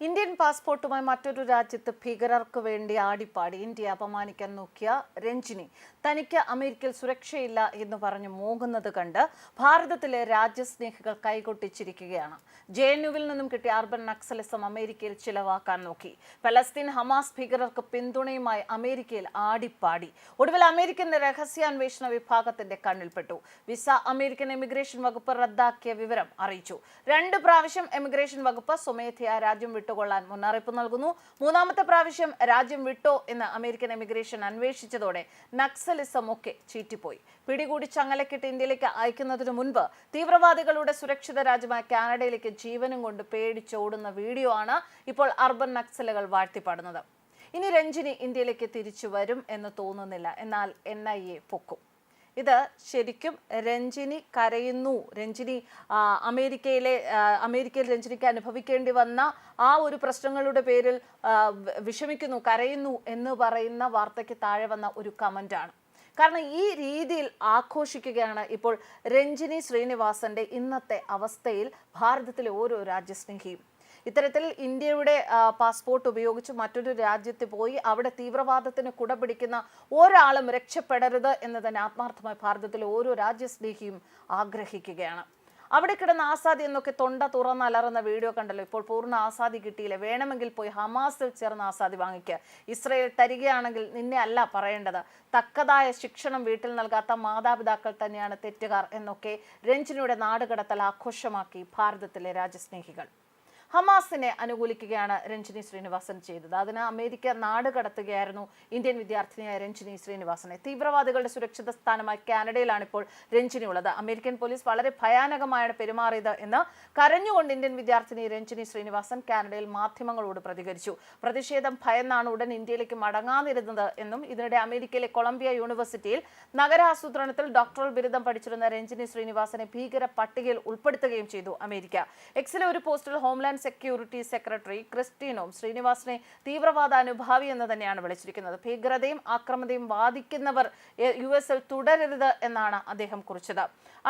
Indian പാസ്പോർട്ടുമായി മറ്റൊരു രാജ്യത്ത് ഭീകരർക്ക് വേണ്ടി ആടിപ്പാടി ഇന്ത്യയെ അപമാനിക്കാൻ നോക്കിയ രഞ്ജിനി തനിക്ക് അമേരിക്കയിൽ സുരക്ഷയില്ല എന്ന് പറഞ്ഞു മൂകുന്നത് കണ്ട് ഭാരതത്തിലെ രാജ്യസ്നേഹികൾ കൈകൊട്ടിച്ചിരിക്കുകയാണ്. JNUവിൽ നിന്നും കിട്ടിയ അർബൻ നക്സലിസം അമേരിക്കയിൽ ചിലവാക്കാൻ നോക്കി. പലസ്തീൻ ഹമാസ് ഭീകരർക്ക് പിന്തുണയുമായി അമേരിക്കയിൽ ആടിപ്പാടി. ഒടുവിൽ അമേരിക്കൻ രഹസ്യാന്വേഷണ വിഭാഗത്തിന്റെ കണ്ണിൽപ്പെട്ടു. വിസ അമേരിക്കൻ ഇമിഗ്രേഷൻ വകുപ്പ് റദ്ദാക്കിയ വിവരം അറിയിച്ചു. 2 പ്രാവശ്യം ഇമിഗ്രേഷൻ വകുപ്പ് സ്വമേധയാ രാജ്യം വിട്ടുകൊള്ളാൻ മുന്നറിയിപ്പ് നൽകുന്നു. 3ാമത്തെ പ്രാവശ്യം രാജ്യം വിട്ടോ എന്ന് അമേരിക്കൻ ഇമിഗ്രേഷൻ അന്വേഷിച്ചതോടെ നക്സലിസം ഒക്കെ ചീറ്റിപ്പോയി. പിടികൂടി ചങ്ങലക്കിട്ട് ഇന്ത്യയിലേക്ക് അയക്കുന്നതിനു മുൻപ് തീവ്രവാദികളുടെ സുരക്ഷിത രാജ്യമായ കാനഡയിലേക്ക് ജീവനും കൊണ്ട് പേടിച്ചോടുന്ന വീഡിയോ ആണ് ഇപ്പോൾ അർബൻ നക്സലുകൾ വാഴ്ത്തിപ്പാടുന്നത്. ഇനി രഞ്ജിനി ഇന്ത്യയിലേക്ക് തിരിച്ചു വരും എന്ന് തോന്നുന്നില്ല. എന്നാൽ NIA പൊക്കും. ഇത് ശരിക്കും രഞ്ജിനി കരയുന്നു. രഞ്ജിനി അമേരിക്കയിൽ രഞ്ജിനിക്ക് അനുഭവിക്കേണ്ടി വന്ന ആ ഒരു പ്രശ്നങ്ങളുടെ പേരിൽ വിഷമിക്കുന്നു, കരയുന്നു എന്ന് പറയുന്ന വാർത്തയ്ക്ക് താഴെ വന്ന ഒരു കമന്റാണ്. കാരണം ഈ രീതിയിൽ ആഘോഷിക്കുകയാണ് ഇപ്പോൾ രഞ്ജിനി ശ്രീനിവാസന്റെ ഇന്നത്തെ അവസ്ഥയിൽ ഭാരതത്തിലെ ഓരോ രാജ്യസ്നേഹിയും. ഇത്തരത്തിൽ ഇന്ത്യയുടെ പാസ്പോർട്ട് ഉപയോഗിച്ച് മറ്റൊരു രാജ്യത്ത് പോയി അവിടെ തീവ്രവാദത്തിന് കുടപിടിക്കുന്ന ഒരാളും രക്ഷപ്പെടരുത് എന്ന് തന്നെ ആത്മാർത്ഥമായി ഭാരതത്തിലെ ഓരോ രാജ്യസ്നേഹിയും ആഗ്രഹിക്കുകയാണ്. അവിടെ കിടന്ന ആസാദി എന്നൊക്കെ തൊണ്ട തുറന്നലറുന്ന വീഡിയോ കണ്ടല്ലോ. ഇപ്പോൾ പൂർണ്ണ ആസാദി കിട്ടിയില്ല. വേണമെങ്കിൽ പോയി ഹമാസിൽ ചേർന്ന് ആസാദി വാങ്ങിക്കുക. ഇസ്രയേൽ തരികയാണെങ്കിൽ നിന്നെ അല്ല പറയേണ്ടത്. തക്കതായ ശിക്ഷണം വീട്ടിൽ നൽകാത്ത മാതാപിതാക്കൾ തന്നെയാണ് തെറ്റുകാർ എന്നൊക്കെ രഞ്ജിനിയുടെ നാടുകടത്തൽ ആഘോഷമാക്കി ഭാരതത്തിലെ രാജ്യസ്നേഹികൾ. ഹമാസിനെ അനുകൂലിക്കുകയാണ് രഞ്ജിനി ശ്രീനിവാസൻ ചെയ്തത്. അതിന് അമേരിക്ക നാട് കടത്തുകയായിരുന്നു ഇന്ത്യൻ വിദ്യാർത്ഥിനിയായ രഞ്ജിനി ശ്രീനിവാസനെ. തീവ്രവാദികളുടെ സുരക്ഷിത സ്ഥാനമായി കാനഡയിലാണ് ഇപ്പോൾ രഞ്ജിനി ഉള്ളത്. അമേരിക്കൻ പോലീസ് വളരെ ഭയാനകമായാണ് പെരുമാറിയത് എന്ന് കരഞ്ഞുകൊണ്ട് ഇന്ത്യൻ വിദ്യാർത്ഥിനി രഞ്ജിനി ശ്രീനിവാസൻ കാനഡയിൽ മാധ്യമങ്ങളോട് പ്രതികരിച്ചു. പ്രതിഷേധം ഭയന്നാണ് ഉടൻ ഇന്ത്യയിലേക്ക് മടങ്ങാതിരുന്നത് എന്നും ഇതിനിടെ അമേരിക്കയിലെ കൊളംബിയ യൂണിവേഴ്സിറ്റിയിൽ നഗരാസൂത്രണത്തിൽ ഡോക്ടറൽ ബിരുദം പഠിച്ചിരുന്ന രഞ്ജിനി ശ്രീനിവാസനെ ഭീകര പട്ടികയിൽ ഉൾപ്പെടുത്തുകയും ചെയ്തു അമേരിക്ക. എക്സിലെ ഒരു പോസ്റ്റിൽ ഹോംലാൻഡ് സെക്യൂരിറ്റി സെക്രട്ടറി ക്രിസ്റ്റീനോ ശ്രീനിവാസനെ തീവ്രവാദ അനുഭാവി എന്ന് തന്നെയാണ് വിളിച്ചിരിക്കുന്നത്. ഭീകരതയും ആക്രമണതയും വാദിക്കുന്നവർ US-ൽ തുടരരുത് എന്നാണ് അദ്ദേഹം കുറിച്ചത്.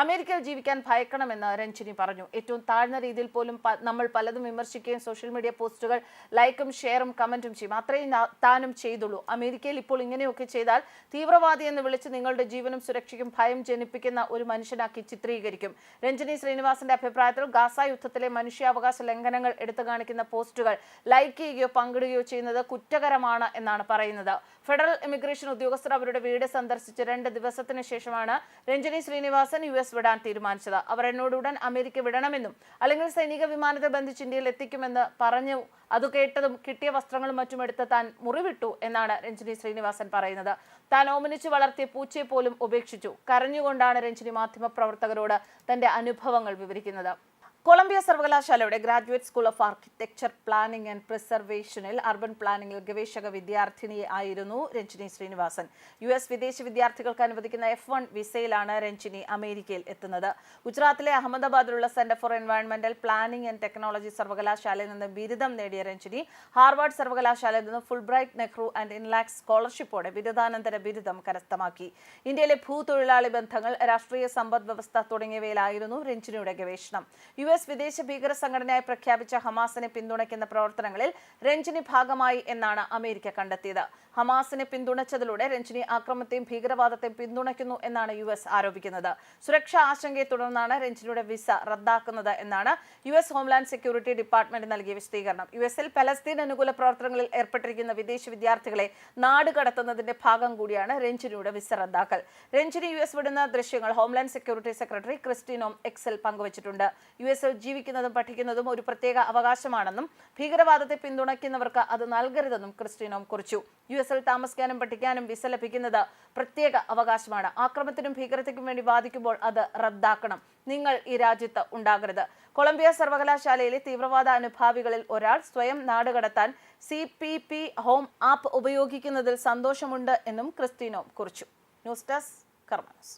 അമേരിക്കയിൽ ജീവിക്കാൻ ഭയക്കണമെന്ന് രഞ്ജിനി പറഞ്ഞു. ഏറ്റവും താഴ്ന്ന രീതിയിൽ പോലും നമ്മൾ പലതും വിമർശിക്കുകയും സോഷ്യൽ മീഡിയ പോസ്റ്റുകൾ ലൈക്കും ഷെയറും കമന്റും ചെയ്യും. അത്രയും താനും ചെയ്തുള്ളൂ. അമേരിക്കയിൽ ഇപ്പോൾ ഇങ്ങനെയൊക്കെ ചെയ്താൽ തീവ്രവാദി എന്ന് വിളിച്ച് നിങ്ങളുടെ ജീവനും സുരക്ഷയ്ക്കും ഭയം ജനിപ്പിക്കുന്ന ഒരു മനുഷ്യനാക്കി ചിത്രീകരിക്കും. രഞ്ജിനി ശ്രീനിവാസന്റെ അഭിപ്രായത്തിൽ ഗാസ യുദ്ധത്തിലെ മനുഷ്യാവകാശ ലംഘനങ്ങൾ എടുത്തു കാണിക്കുന്ന പോസ്റ്റുകൾ ലൈക്ക് ചെയ്യുകയോ പങ്കിടുകയോ ചെയ്യുന്നത് കുറ്റകരമാണ് എന്നാണ് പറയുന്നത്. ഫെഡറൽ ഇമിഗ്രേഷൻ ഉദ്യോഗസ്ഥർ അവരുടെ വീട് സന്ദർശിച്ച് 2 ദിവസത്തിന് ശേഷമാണ് രഞ്ജിനി ശ്രീനിവാസൻ US വിടാൻ തീരുമാനിച്ചത്. അവർ എന്നോട് ഉടൻ അമേരിക്ക വിടണമെന്നും അല്ലെങ്കിൽ സൈനിക വിമാനത്തെ ബന്ധിച്ച് ഇന്ത്യയിൽ എത്തിക്കുമെന്ന് പറഞ്ഞു. അത് കേട്ടതും കിട്ടിയ വസ്ത്രങ്ങളും മറ്റും എടുത്ത് താൻ മുറിവിട്ടു എന്നാണ് രഞ്ജിനി ശ്രീനിവാസൻ പറയുന്നത്. താൻ ഓമനിച്ചു വളർത്തിയ പൂച്ചയെ പോലും ഉപേക്ഷിച്ചു. കരഞ്ഞുകൊണ്ടാണ് രഞ്ജിനി മാധ്യമപ്രവർത്തകരോട് തന്റെ അനുഭവങ്ങൾ വിവരിക്കുന്നത്. കൊളംബിയ സർവകലാശാലയുടെ graduate school of architecture planning and പ്രിസർവേഷനിൽ അർബൻ പ്ലാനിംഗിൽ ഗവേഷക വിദ്യാർത്ഥിനി ആയിരുന്നു രഞ്ജിനി ശ്രീനിവാസൻ. US വിദേശ വിദ്യാർത്ഥികൾക്ക് അനുവദിക്കുന്ന F1 വിസയിലാണ് രഞ്ജിനി അമേരിക്കയിൽ എത്തുന്നത്. ഗുജറാത്തിലെ അഹമ്മദാബാദിലുള്ള സെന്റർ ഫോർ എൻവയോൺമെന്റൽ പ്ലാനിംഗ് ആൻഡ് ടെക്നോളജി സർവകലാശാലയിൽ നിന്ന് ബിരുദം നേടിയ രഞ്ജിനി ഹാർവാർഡ് സർവകലാശാലയിൽ നിന്ന് ഫുൾബ്രൈറ്റ് നെഹ്റു ആൻഡ് ഇൻലാക്സ് സ്കോളർഷിപ്പോടെ ബിരുദാനന്തര ബിരുദം കരസ്ഥമാക്കി. ഇന്ത്യയിലെ ഭൂതൊഴിലാളി ബന്ധങ്ങൾ, രാഷ്ട്രീയ സമ്പദ് വ്യവസ്ഥ തുടങ്ങിയവയിലായിരുന്നു രഞ്ജിനിയുടെ ഗവേഷണം. US വിദേശ ഭീകര സംഘടനയായി പ്രഖ്യാപിച്ച ഹമാസിനെ പിന്തുണയ്ക്കുന്ന പ്രവർത്തനങ്ങളിൽ രഞ്ജിനി ഭാഗമായി എന്നാണ് അമേരിക്ക കണ്ടെത്തിയത്. ഹമാസിനെ പിന്തുണച്ചതിലൂടെ രഞ്ജിനി ആക്രമണത്തെയും ഭീകരവാദത്തെയും പിന്തുണയ്ക്കുന്നു എന്നാണ് US ആരോപിക്കുന്നത്. സുരക്ഷാ ആശങ്കയെ തുടർന്നാണ് രഞ്ജിനിയുടെ വിസ റദ്ദാക്കുന്നത് എന്നാണ് US ഹോംലാൻഡ് സെക്യൂരിറ്റി ഡിപ്പാർട്ട്മെന്റ് നൽകിയ വിശദീകരണം. US-ൽ പലസ്തീൻ അനുകൂല പ്രവർത്തനങ്ങളിൽ ഏർപ്പെട്ടിരിക്കുന്ന വിദേശ വിദ്യാർത്ഥികളെ നാട് കടത്തുന്നതിന്റെ ഭാഗം കൂടിയാണ് രഞ്ജിനിയുടെ വിസ റദ്ദാക്കൽ. രഞ്ജിനി US വിടുന്ന ദൃശ്യങ്ങൾ ഹോംലാൻഡ് സെക്യൂരിറ്റി സെക്രട്ടറി ക്രിസ്റ്റീനോ X-ൽ പങ്കുവച്ചിട്ടുണ്ട്. US-ൽ ജീവിക്കുന്നതും പഠിക്കുന്നതും ഒരു പ്രത്യേക അവകാശമാണെന്നും ഭീകരവാദത്തെ പിന്തുണയ്ക്കുന്നവർക്ക് അത് നൽകരുതെന്നും ക്രിസ്റ്റീനോ കുറിച്ചു. US-ൽ താമസിക്കാനും പഠിക്കാനും വിസ ലഭിക്കുന്നത് പ്രത്യേക അവകാശമാണ്. ആക്രമണത്തിനും ഭീകരതയ്ക്കും വേണ്ടി വാദിക്കുമ്പോൾ അത് റദ്ദാക്കണം. നിങ്ങൾ ഈ രാജ്യത്ത് ഉണ്ടാകരുത്. കൊളംബിയ സർവകലാശാലയിലെ തീവ്രവാദ അനുഭാവികളിൽ ഒരാൾ സ്വയം നാടുകടത്താൻ CPP ഹോം ആപ്പ് ഉപയോഗിക്കുന്നതിൽ സന്തോഷമുണ്ട് എന്നും ക്രിസ്റ്റീനോ കുറിച്ചു. ന്യൂസ് ഡെസ്ക് കർമ്മ ന്യൂസ്.